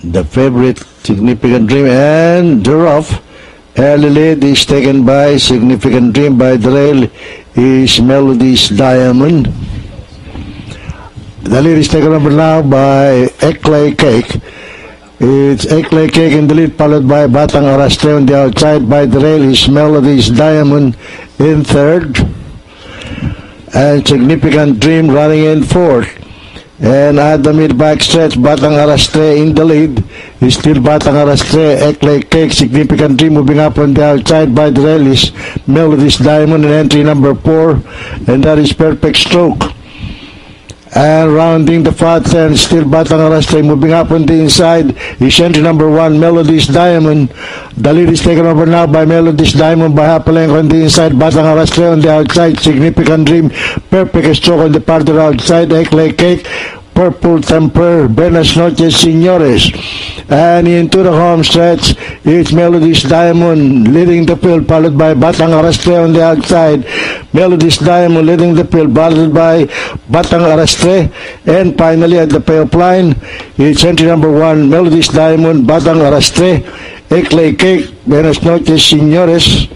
the favorite Significant Dream, and thereof. Early lead is taken by Significant Dream. By the rail is Melody's Diamond. The lead is taken over now by Eclay Cake. It's Eclay Cake in the lead, followed by Batang Arastre on the outside. By the rail is Melody's Diamond in third, and Significant Dream running in fourth. And at the mid-back stretch, Batang Arastre in the lead. Is still Batang Arastre, Eclay Cake, Significant Dream moving up on the outside. By the rail is Melody's Diamond in entry number 4, and that is Perfect Stroke. And rounding the fat end, still Batang Arastre moving up on the inside is entry number 1, Melody's Diamond. The lead is taken over now by Melody's Diamond by half a length on the inside. Batang Arastre on the outside, Significant Dream, Perfect Stroke on the farther outside, Eclay Cake, Purple Temper, Buenas Noches Señores. And into the home stretch, it's Melody's Diamond leading the field, followed by Batang Arastre on the outside. Melody's Diamond leading the field, followed by Batang Arastre. And finally at the payoff line, it's entry number 1, Melody's Diamond, Batang Arastre, Eclay Cake, Buenas Noches Señores.